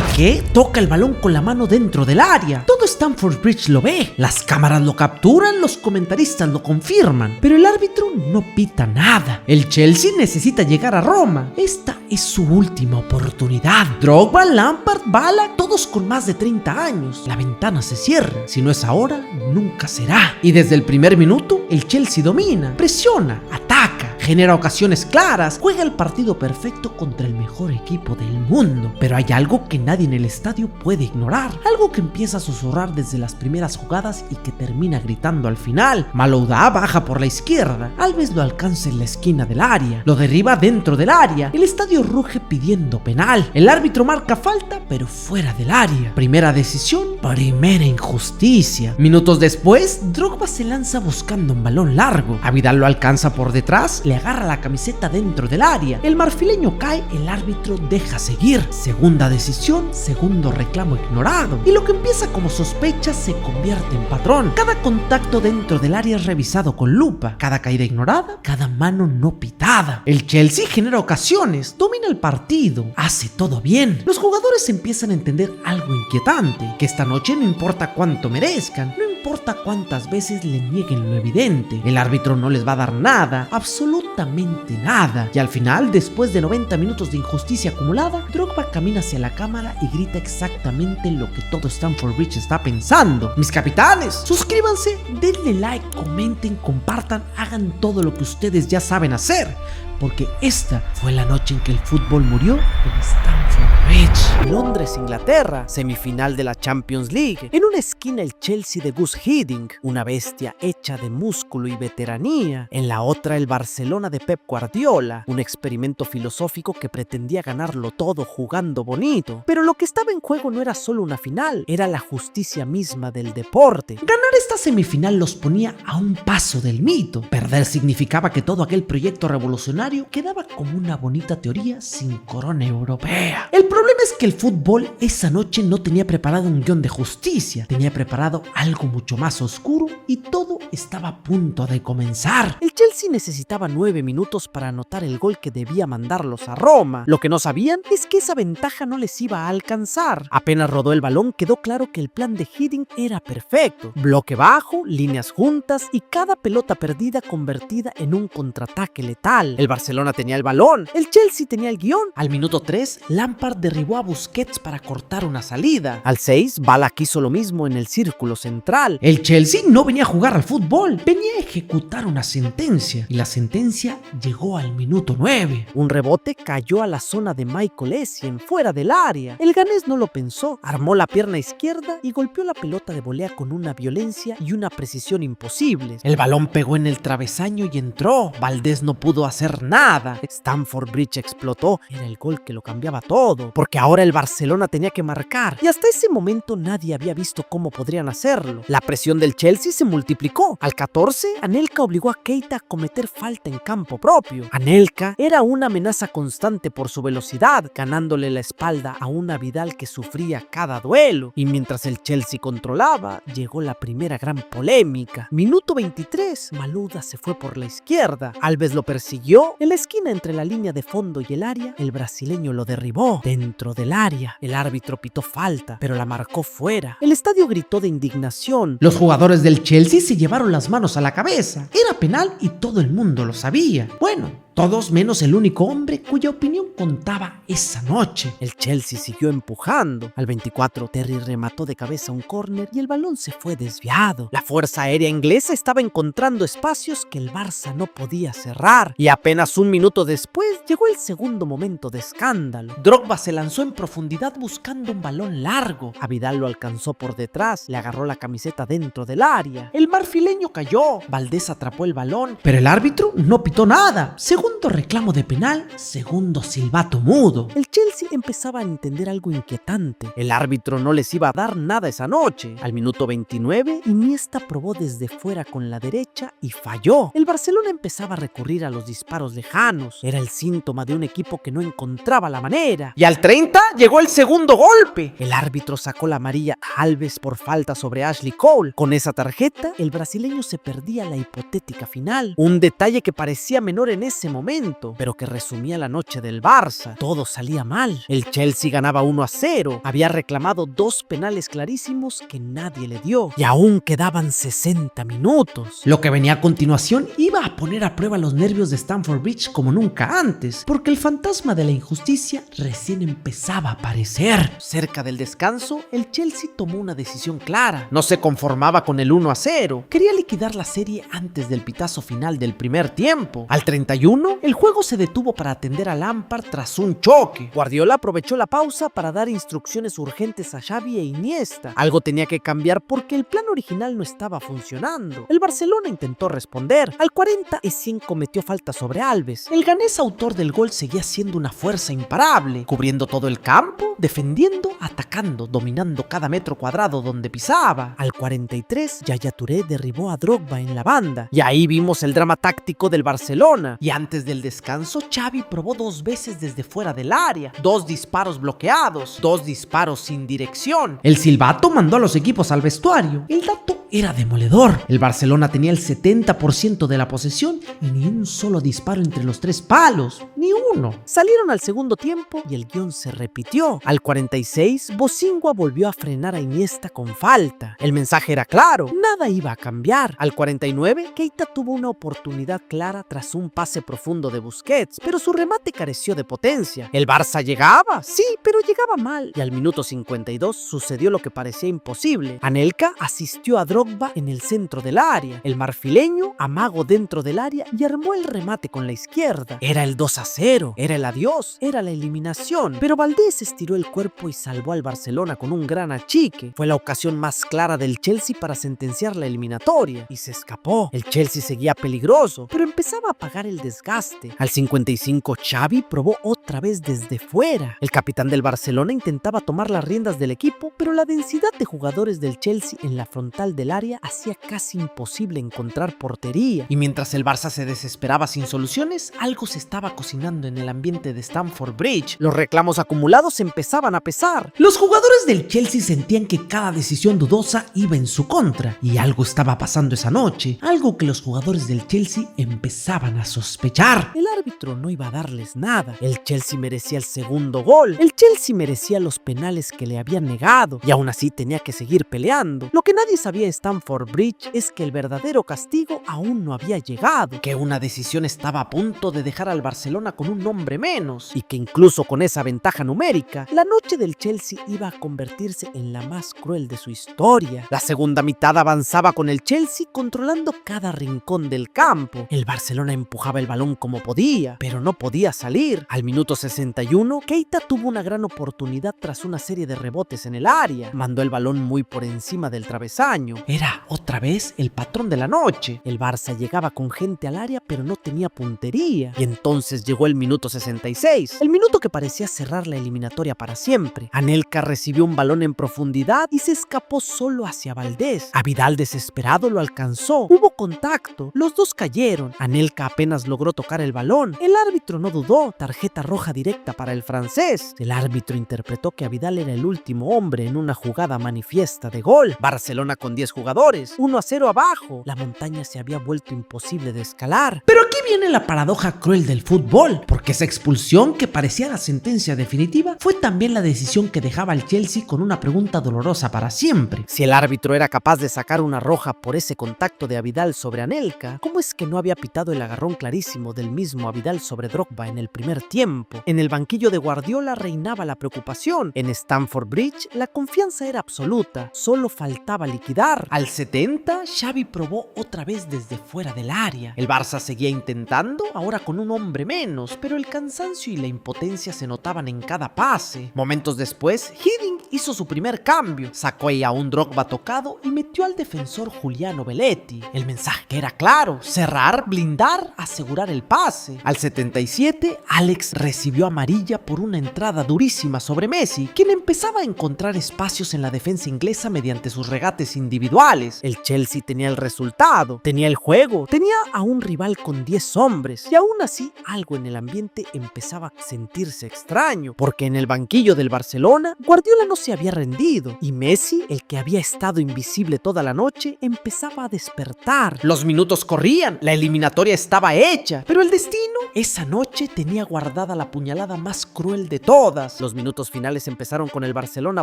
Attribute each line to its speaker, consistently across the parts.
Speaker 1: Piqué toca el balón con la mano dentro del área. Todo Stamford Bridge lo ve. Las cámaras lo capturan, los comentaristas lo confirman. Pero el árbitro no pita nada. El Chelsea necesita llegar a Roma. Esta es su última oportunidad. Drogba, Lampard, Ballack, todos con más de 30 años. La ventana se cierra. Si no es ahora, nunca será. Y desde el primer minuto, el Chelsea domina, presiona, ataca, genera ocasiones claras, juega el partido perfecto contra el mejor equipo del mundo. Pero hay algo que nadie en el estadio puede ignorar, algo que empieza a susurrar desde las primeras jugadas y que termina gritando al final. Malouda baja por la izquierda, Alves lo alcanza en la esquina del área, lo derriba dentro del área, el estadio ruge pidiendo penal, el árbitro marca falta pero fuera del área. Primera decisión, primera injusticia. Minutos después, Drogba se lanza buscando un balón largo, Abidal lo alcanza por detrás, le agarra la camiseta dentro del área, el marfileño cae, el árbitro deja seguir. Segunda decisión, segundo reclamo ignorado, y lo que empieza como sospecha se convierte en patrón. Cada contacto dentro del área es revisado con lupa, cada caída ignorada, cada mano no pitada. El Chelsea genera ocasiones, domina el partido, hace todo bien. Los jugadores empiezan a entender algo inquietante, que esta noche no importa cuánto merezcan, no importa cuántas veces le nieguen lo evidente, el árbitro no les va a dar nada, absolutamente nada. Y al final, después de 90 minutos de injusticia acumulada, Drogba camina hacia la cámara y grita exactamente lo que todo Stamford Bridge está pensando. Mis capitanes, suscríbanse, denle like, comenten, compartan, hagan todo lo que ustedes ya saben hacer, porque esta fue la noche en que el fútbol murió en Stamford Bridge.
Speaker 2: Londres, Inglaterra, semifinal de la Champions League. En una esquina el Chelsea de Gus Hiddink, una bestia hecha de músculo y veteranía. En la otra el Barcelona de Pep Guardiola, un experimento filosófico que pretendía ganarlo todo jugando bonito. Pero lo que estaba en juego no era solo una final, era la justicia misma del deporte.
Speaker 1: Ganar esta semifinal los ponía a un paso del mito. Perder significaba que todo aquel proyecto revolucionario quedaba como una bonita teoría sin corona europea. El problema es que el fútbol esa noche no tenía preparado un guión de justicia, tenía preparado algo mucho más oscuro y todo estaba a punto de comenzar.
Speaker 2: El Chelsea necesitaba 9 minutos para anotar el gol que debía mandarlos a Roma. Lo que no sabían es que esa ventaja no les iba a alcanzar. Apenas rodó el balón, quedó claro que el plan de Hiddink era perfecto. Bloque bajo, líneas juntas y cada pelota perdida convertida en un contraataque letal. El Barcelona tenía el balón, el Chelsea tenía el guión.
Speaker 1: Al minuto 3, Lampard derribó a Busquets para cortar una salida.
Speaker 2: Al 6, Ballack hizo lo mismo en el círculo central.
Speaker 1: El Chelsea no venía a jugar al fútbol, venía a ejecutar una sentencia, y la sentencia llegó al minuto 9.
Speaker 2: Un rebote cayó a la zona de Michael Essien, fuera del área. El ganés no lo pensó, armó la pierna izquierda y golpeó la pelota de volea con una violencia y una precisión imposibles.
Speaker 1: El balón pegó en el travesaño y entró. Valdés no pudo hacer nada.
Speaker 2: Stamford Bridge explotó, era el gol que lo cambiaba todo, porque ahora el Barcelona tenía que marcar, y hasta ese momento nadie había visto cómo podrían hacerlo. La presión del Chelsea se multiplicó. Al 14, Anelka obligó a Keita a cometer falta en campo propio. Anelka era una amenaza constante por su velocidad, ganándole la espalda a una Vidal que sufría cada duelo. Y mientras el Chelsea controlaba, llegó la primera gran polémica. Minuto 23, Malouda se fue por la izquierda, Alves lo persiguió. En la esquina entre la línea de fondo y el área, el brasileño lo derribó. Dentro del área, el árbitro pitó falta, pero la marcó fuera. El estadio gritó de indignación.
Speaker 1: Los jugadores del Chelsea se llevaron las manos a la cabeza. Era penal y todo el mundo lo sabía. Bueno, todos menos el único hombre cuya opinión contaba esa noche.
Speaker 2: El Chelsea siguió empujando. Al 24, Terry remató de cabeza un córner y el balón se fue desviado. La fuerza aérea inglesa estaba encontrando espacios que el Barça no podía cerrar. Y apenas un minuto después llegó el segundo momento de escándalo.
Speaker 1: Drogba se lanzó en profundidad buscando un balón largo.
Speaker 2: Abidal lo alcanzó por detrás, le agarró la camiseta dentro del área.
Speaker 1: El marfileño cayó. Valdés atrapó el balón, pero el árbitro no pitó nada. Segundo reclamo de penal, segundo silbato mudo.
Speaker 2: El Chelsea empezaba a entender algo inquietante. El árbitro no les iba a dar nada esa noche. Al minuto 29, Iniesta probó desde fuera con la derecha y falló. El Barcelona empezaba a recurrir a los disparos lejanos. Era el síntoma de un equipo que no encontraba la manera.
Speaker 1: Y al 30 llegó el segundo golpe.
Speaker 2: El árbitro sacó la amarilla a Alves por falta sobre Ashley Cole. Con esa tarjeta, el brasileño se perdía la hipotética final. Un detalle que parecía menor en ese momento, pero que resumía la noche del Barça. Todo salía mal. El Chelsea ganaba 1-0. Había reclamado 2 penales clarísimos que nadie le dio. Y aún quedaban 60 minutos.
Speaker 1: Lo que venía a continuación iba a poner a prueba los nervios de Stamford Bridge como nunca antes, porque el fantasma de la injusticia recién empezaba a aparecer.
Speaker 2: Cerca del descanso, el Chelsea tomó una decisión clara. No se conformaba con el 1-0. Quería liquidar la serie antes del pitazo final del primer tiempo. Al 31, el juego se detuvo para atender a Lampard tras un choque. Guardiola aprovechó la pausa para dar instrucciones urgentes a Xavi e Iniesta. Algo tenía que cambiar porque el plan original no estaba funcionando. El Barcelona intentó responder. Al 40, Essien cometió falta sobre Alves. El ganés autor del gol seguía siendo una fuerza imparable, cubriendo todo el campo, defendiendo, atacando, dominando cada metro cuadrado donde pisaba. Al 43, Yaya Touré derribó a Drogba en la banda. Y ahí vimos el drama táctico del Barcelona. Y antes del descanso, Xavi probó 2 veces desde fuera del área. 2 disparos bloqueados, 2 disparos sin dirección.
Speaker 1: El silbato mandó a los equipos al vestuario. El dato era demoledor. El Barcelona tenía el 70% de la posesión y ni un solo disparo entre los 3 palos. Ni uno.
Speaker 2: Salieron al segundo tiempo y el guión se repitió. Al 46, Bosingua volvió a frenar a Iniesta con falta. El mensaje era claro, nada iba a cambiar. Al 49, Keita tuvo una oportunidad clara tras un pase profundo de Busquets, pero su remate careció de potencia. El Barça llegaba, sí, pero llegaba mal. Y al minuto 52 sucedió lo que parecía imposible. Anelka asistió a Drogba en el centro del área. El marfileño amagó dentro del área y armó el remate con la izquierda. Era el 2-0, era el adiós, era la eliminación. Pero Valdés estiró el cuerpo y salvó al Barcelona con un gran achique. Fue la ocasión más clara del Chelsea para sentenciar la eliminatoria. Y se escapó. El Chelsea seguía peligroso, pero empezaba a pagar el desgaste. Al 55, Xavi probó otra vez desde fuera. El capitán del Barcelona intentaba tomar las riendas del equipo, pero la densidad de jugadores del Chelsea en la frontal del área hacía casi imposible encontrar portería. Y mientras el Barça se desesperaba sin soluciones, algo se estaba cocinando en el ambiente de Stamford Bridge. Los reclamos acumulados empezaban a pesar.
Speaker 1: Los jugadores del Chelsea sentían que cada decisión dudosa iba en su contra, y algo estaba pasando esa noche, algo que los jugadores del Chelsea empezaban a sospechar.
Speaker 2: El árbitro no iba a darles nada. El Chelsea merecía el segundo gol. El Chelsea merecía los penales que le habían negado, y aún así tenía que seguir peleando. Lo que nadie sabía en Stamford Bridge es que el verdadero castigo aún no había llegado, que una decisión estaba a punto de dejar al Barcelona con un hombre menos, y que incluso con esa ventaja numérica, la noche del Chelsea iba a convertirse en la más cruel de su historia. La segunda mitad avanzaba con el Chelsea controlando cada rincón del campo. El Barcelona empujaba el balón como podía, pero no podía salir. Al minuto 61, Keita tuvo una gran oportunidad tras una serie de rebotes en el área. Mandó el balón muy por encima del travesaño. Era otra vez el patrón de la noche. El Barça llegaba con gente al área, pero no tenía puntería. Y entonces llegó el minuto 66, el minuto que parecía cerrar la eliminatoria para siempre. Anelka recibió un balón en profundidad y se escapó solo hacia Valdés. A Vidal, desesperado, lo alcanzó. Hubo contacto, los dos cayeron. Anelka apenas logró tocar el balón. El árbitro no dudó, tarjeta roja directa para el francés. El árbitro interpretó que Vidal era el último hombre en una jugada manifiesta de gol. Barcelona con 10 jugadores, 1-0 abajo. La montaña se había vuelto imposible de escalar.
Speaker 1: Pero aquí viene la paradoja cruel del fútbol, porque esa expulsión que parecía la sentencia definitiva fue también la decisión que dejaba al Chelsea con una pregunta dolorosa para siempre.
Speaker 2: Si el árbitro era capaz de sacar una roja por ese contacto de Vidal sobre Anelka, ¿cómo es que no había pitado el agarrón clarísimo del mismo Vidal sobre Drogba en el primer tiempo? En el banquillo de Guardiola reinaba la preocupación. En Stamford Bridge la confianza era absoluta, solo faltaba liquidar. Al 70, Xavi probó otra vez desde fuera del área. El Barça seguía intentando, ahora con un hombre menos, pero el cansancio y la impotencia se notaban en cada pase. Momentos después, Hiddink hizo su primer cambio, sacó ahí a un Drogba tocado y metió al defensor Giuliano Belletti. El mensaje era claro: cerrar, blindar, asegurar el pase. Al 77, Alex recibió amarilla por una entrada durísima sobre Messi, quien empezaba a encontrar espacios en la defensa inglesa mediante sus regates individuales. El Chelsea tenía el resultado, tenía el juego, tenía a un rival con 10 hombres, y aún así algo en el ambiente empezaba a sentirse extraño, porque en el banquillo del Barcelona, Guardiola no se había rendido y Messi, el que había estado invisible toda la noche, empezaba a despertar. Los minutos corrían, la eliminatoria estaba hecha, pero el destino esa noche tenía guardada la puñalada más cruel de todas. Los minutos finales empezaron con el Barcelona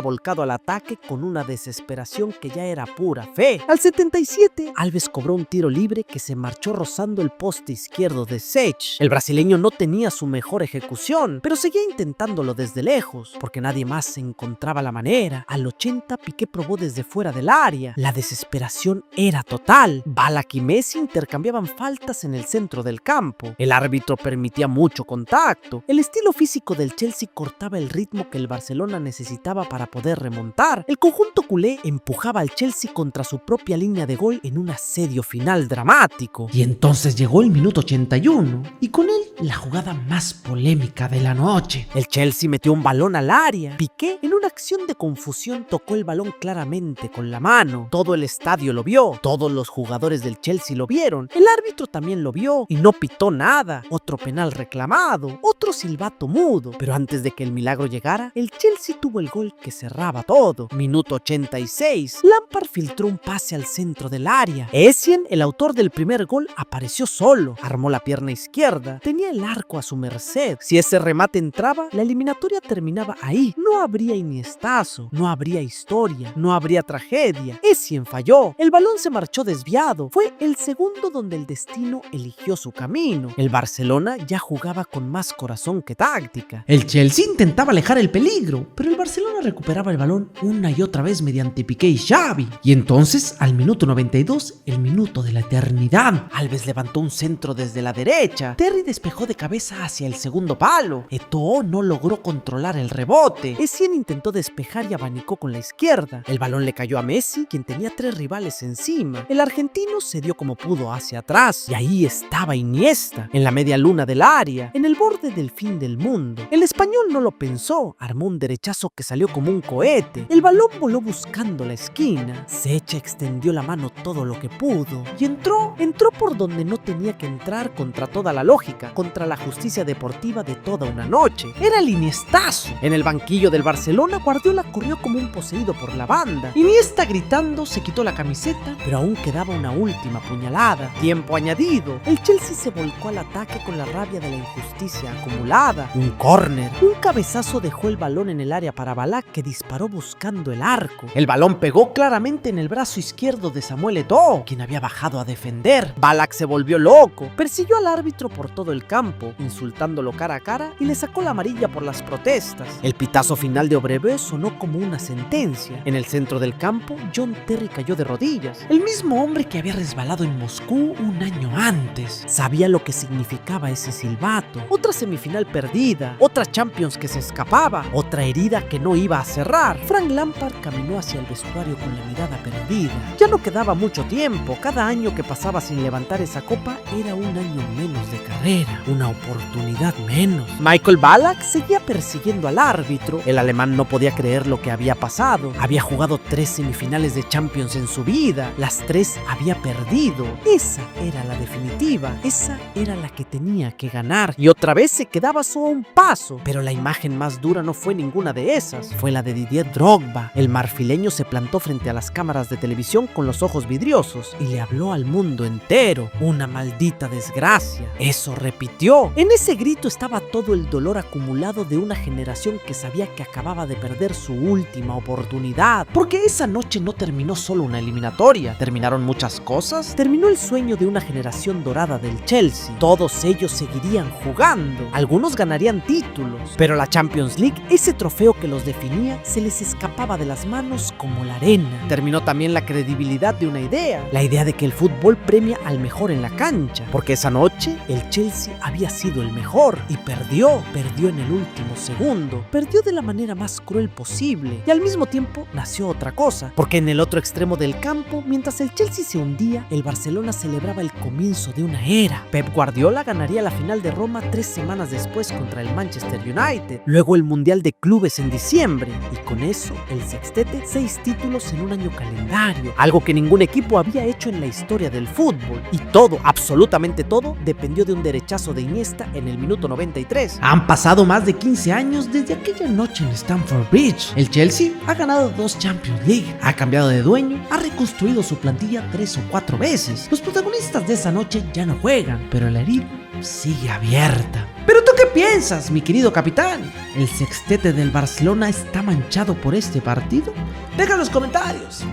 Speaker 2: volcado al ataque con una desesperación que ya era pura fe. Al 77, Alves cobró un tiro libre que se marchó rozando el poste izquierdo de Sech. El brasileño no tenía su mejor ejecución, pero seguía intentándolo desde lejos, porque nadie más encontraba la manera. Al 80, Piqué probó desde fuera del área. La desesperación era total. Ballack y Messi intercambiaban faltas en el centro del campo. El árbitro permitía mucho contacto. El estilo físico del Chelsea cortaba el ritmo que el Barcelona necesitaba para poder remontar. El conjunto culé empujaba al Chelsea contra su propia línea de gol en un asedio final dramático.
Speaker 1: Y entonces llegó el minuto 81 y con él la jugada más polémica de la noche.
Speaker 2: El Chelsea metió un balón al área. Piqué, en una acción de confusión, tocó el balón claramente con la mano. Todo el estadio lo vio. Todos los jugadores del Chelsea lo vieron. El árbitro también lo vio y no pitó nada. Otro penal reclamado, otro silbato mudo. Pero antes de que el milagro llegara, el Chelsea tuvo el gol que cerraba todo. Minuto 86. Lampard filtró un pase al centro del área. Essien, el autor del primer gol, apareció solo. Armó la pierna izquierda. Tenía el arco a su merced. Si ese remate entraba, la eliminatoria terminaba ahí. No habría iniestazo, no habría historia, no habría tragedia. Essien falló. El balón se marchó desviado. Fue el segundo donde el destino eligió su camino. El Barcelona ya jugaba con más corazón que táctica.
Speaker 1: El Chelsea intentaba alejar el peligro, pero el Barcelona recuperaba el balón una y otra vez mediante Piqué y Xavi. Y entonces, al minuto 92, el minuto de la eternidad.
Speaker 2: Alves levantó un centro desde la derecha. Terry despejó de cabeza hacia el segundo palo. Eto'o no logró controlar el rebote. Essien intentó despejar y abanicó con la izquierda. El balón le cayó a Messi, quien tenía 3 rivales encima. El argentino se dio como pudo hacia atrás. Y ahí estaba Iniesta, en la media luna del área, en el borde del fin del mundo. El español no lo pensó. Armó un derechazo que salió como un cohete. El balón voló buscando la esquina. Sech extendió la mano todo lo que pudo. Y entró por donde no tenía que entrar, contra toda la lógica, contra la justicia deportiva de toda una noche. Era el Iniestazo. En el banquillo del Barcelona, Guardiola corrió como un poseído por la banda. Iniesta, gritando, se quitó la camiseta, pero aún quedaba una última puñalada. Tiempo añadido. El Chelsea se volcó al ataque con la rabia de la injusticia acumulada. Un córner. Un cabezazo dejó el balón en el área para Ballack, que disparó buscando el arco. El balón pegó claramente en el brazo izquierdo de Samuel Eto'o, quien había bajado a defender. Ballack se volvió loco. Persiguió al árbitro por todo el campo, insultándolo cara a cara, y le sacó la amarilla por las protestas. El pitazo final de Obreveux sonó como una sentencia. En el centro del campo, John Terry cayó de rodillas. El mismo hombre que había resbalado en Moscú un año antes. Sabía lo que significaba ese silbato. Otra semifinal perdida, otra Champions que se escapaba, otra herida que no iba a cerrar. Frank Lampard caminó hacia el vestuario con la mirada perdida. Ya no quedaba mucho tiempo. Cada año que pasaba sin levantar esa copa era un año menos de carrera, una oportunidad menos. Michael Ballack seguía persiguiendo al árbitro. El alemán no podía creer lo que había pasado. Había jugado 3 semifinales de Champions en su vida. Las 3 había perdido. Esa era la definitiva. Esa era la que tenía que ganar. Y otra vez se quedaba solo a un paso. Pero la imagen más dura no fue ninguna de esas. Fue la de Didier Drogba. El marfileño se plantó frente a las cámaras de televisión con los ojos vidriosos y le habló al mundo entero. Una maldita desgracia. Eso repitió. En ese grito estaba todo el dolor acumulado de una generación que sabía que acababa de perder su última oportunidad. Porque esa noche no terminó solo una eliminatoria. Terminaron muchas cosas. Terminó el sueño de una generación dorada del Chelsea. Todos ellos seguirían jugando. Algunos ganarían títulos. Pero la Champions League, ese trofeo que los definía, se les escapaba de las manos como la arena. Terminó también la credibilidad de una idea. La idea de que el fútbol premia al mejor en la cancha. Porque esa noche el Chelsea había sido el mejor y perdió. Perdió en el último segundo. Perdió de la manera más cruel posible. Y al mismo tiempo nació otra cosa. Porque en el otro extremo del campo, mientras el Chelsea se hundía, el Barcelona celebraba el comienzo de una era. Pep Guardiola ganaría la final de Roma 3 semanas después contra el Manchester United. Luego el Mundial de Clubes en diciembre. Y con eso, el sextete, 6 títulos en un año calendario. Algo que ningún equipo había hecho en la historia del fútbol. Y todo, absolutamente todo, dependió de un derechazo de Iniesta en el minuto 93.
Speaker 1: Han pasado más de 15 años desde aquella noche en Stamford Bridge. Bridge. El Chelsea ha ganado 2 Champions League, ha cambiado de dueño, ha reconstruido su plantilla 3 o 4 veces. Los protagonistas de esa noche ya no juegan, pero la herida sigue abierta. ¿Pero tú qué piensas, mi querido capitán? ¿El sextete del Barcelona está manchado por este partido? Deja en los comentarios.